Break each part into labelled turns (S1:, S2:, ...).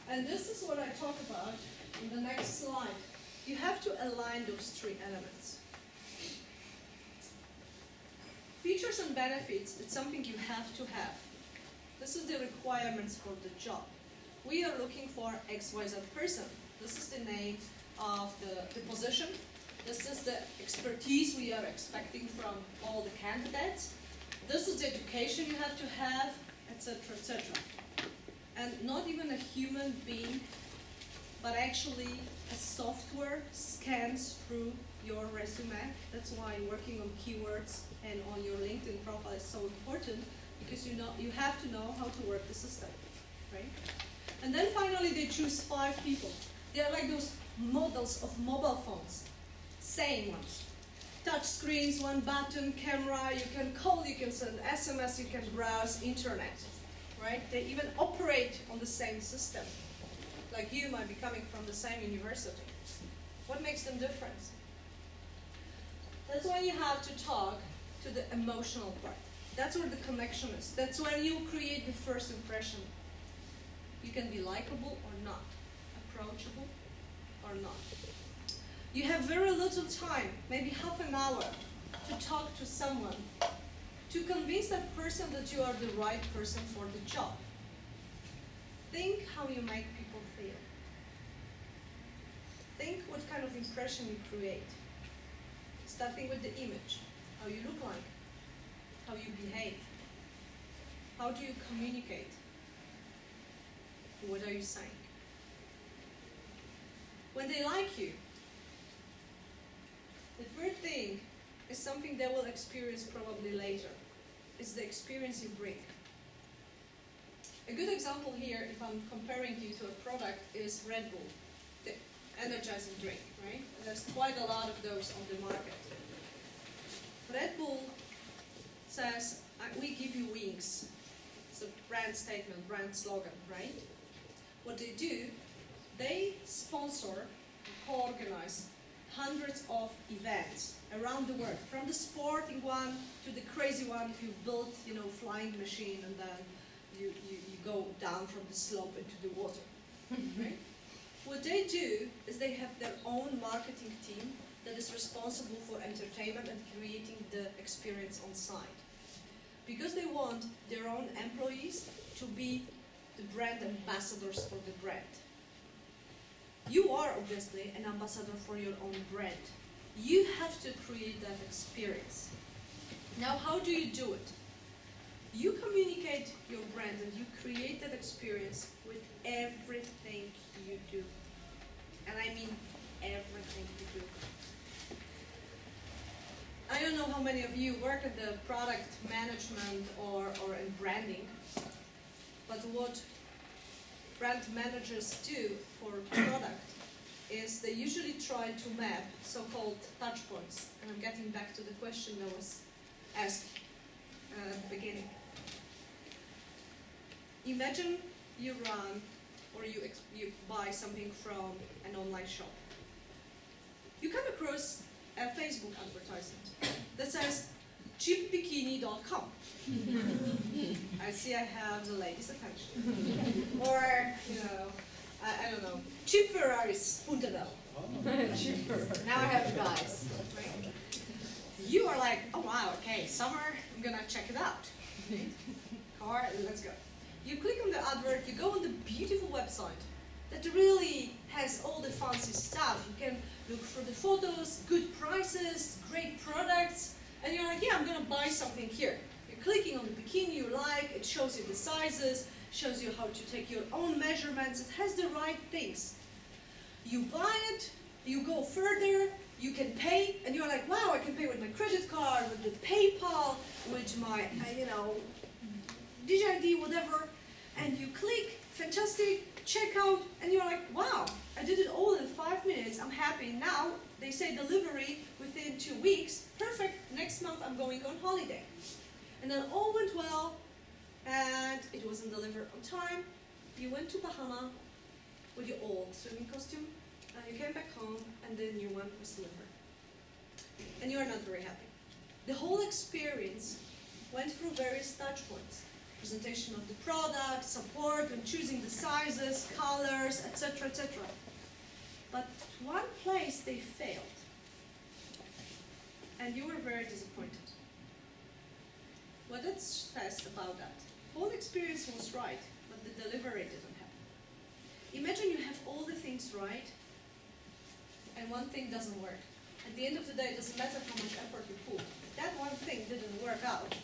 S1: And this is what I talk about in the next slide. You have to align those three elements. Features and benefits, it's something you have to have. This is the requirements for the job. We are looking for XYZ person. This is the name of the position. This is the expertise we are expecting from all the candidates. This is the education you have to have, etc., etc. And not even a human being, but actually a software scans through your resume. That's why working on keywords and on your LinkedIn profile is so important, because you have to know how to work the system, right? And then finally they choose 5 people. They are like those models of mobile phones, same ones. Touch screens, one button, camera, you can call, you can send SMS, you can browse internet, right? They even operate on the same system. Like you might be coming from the same university. What makes them different? That's when you have to talk to the emotional part. That's where the connection is. That's when you create the first impression. You can be likable or not, approachable or not. You have very little time, maybe half an hour, to talk to someone, to convince that person that you are the right person for the job. Think how you make people feel. Think what kind of impression you create. Starting with the image, how you look like, how you behave, how do you communicate, what are you saying. When they like you, the third thing is something they will experience probably later. It's the experience you bring. A good example here, if I'm comparing you to a product, is Red Bull, the energizing drink, right? There's quite a lot of those on the market. Red Bull says, we give you wings. It's a brand statement, brand slogan, right? What they do, they sponsor, co-organize hundreds of events around the world, from the sporting one to the crazy one if you build, flying machine and then you go down from the slope into the water, right? What they do is they have their own marketing team that is responsible for entertainment and creating the experience on site. Because they want their own employees to be the brand ambassadors for the brand. You are obviously an ambassador for your own brand. You have to create that experience. Now, how do you do it? You communicate your brand and you create that experience with everything you do. And I mean everything you do. I don't know how many of you work at the product management or in branding, but what brand managers do for product is they usually try to map so-called touch points. And I'm getting back to the question that was asked at the beginning. Imagine you run or you buy something from an online shop. You come across a Facebook advertisement that says cheapbikini.com. I see I have the ladies' attention. Or, I don't know, cheap Ferraris, Puntadel. Now I have the guys. Right? You are like, oh wow, okay, summer, I'm gonna check it out. Car, let's go. You click on the advert, you go on the beautiful website that really has all the fancy stuff. You can look for the photos, good prices, great products, and you're like, yeah, I'm gonna buy something here. You're clicking on the bikini you like, it shows you the sizes, shows you how to take your own measurements, it has the right things. You buy it, you go further, you can pay, and you're like, wow, I can pay with my credit card, with the PayPal, with my, DigiID, whatever, and you click, fantastic, checkout, and you're like, wow, I did it all in 5 minutes, I'm happy. Now, they say delivery within 2 weeks, perfect, next month I'm going on holiday. And then all went well, and it wasn't delivered on time. You went to Bahama with your old swimming costume, and you came back home, and the new one was delivered. And you are not very happy. The whole experience went through various touch points. presentation of the product, support and choosing the sizes, colors, etc., etc. But one place they failed, and you were very disappointed. What is fast about that? Whole experience was right, but the delivery didn't happen. Imagine you have all the things right, and one thing doesn't work. At the end of the day, it doesn't matter how much effort you put. If that one thing didn't work out,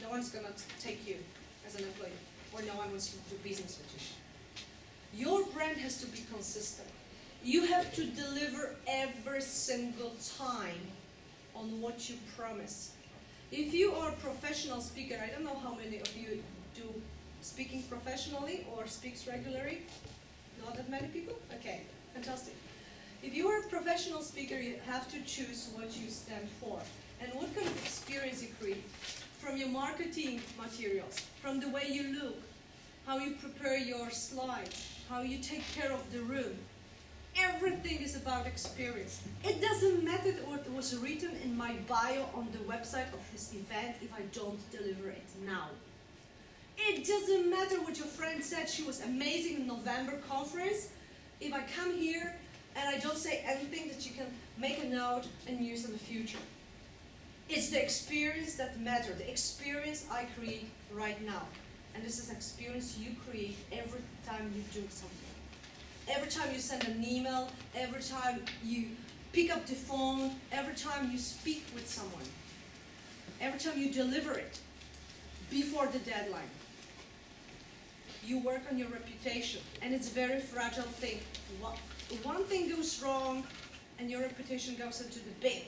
S1: no one's going to take you as an employee, or no one wants to do business with you. Your brand has to be consistent. You have to deliver every single time on what you promise. If you are a professional speaker, I don't know how many of you do speaking professionally or speaks regularly. Not that many people? Okay, fantastic. If you are a professional speaker, you have to choose what you stand for and what kind of experience you create from your marketing materials, from the way you look, how you prepare your slides, how you take care of the room. Everything is about experience. It doesn't matter what was written in my bio on the website of this event if I don't deliver it now. It doesn't matter what your friend said, she was amazing in November conference, if I come here and I don't say anything that you can make a note and use in the future. It's the experience that matters, the experience I create right now. And this is an experience you create every time you do something. Every time you send an email, every time you pick up the phone, every time you speak with someone, every time you deliver it before the deadline. You work on your reputation, and it's a very fragile thing. One thing goes wrong, and your reputation goes into the bin.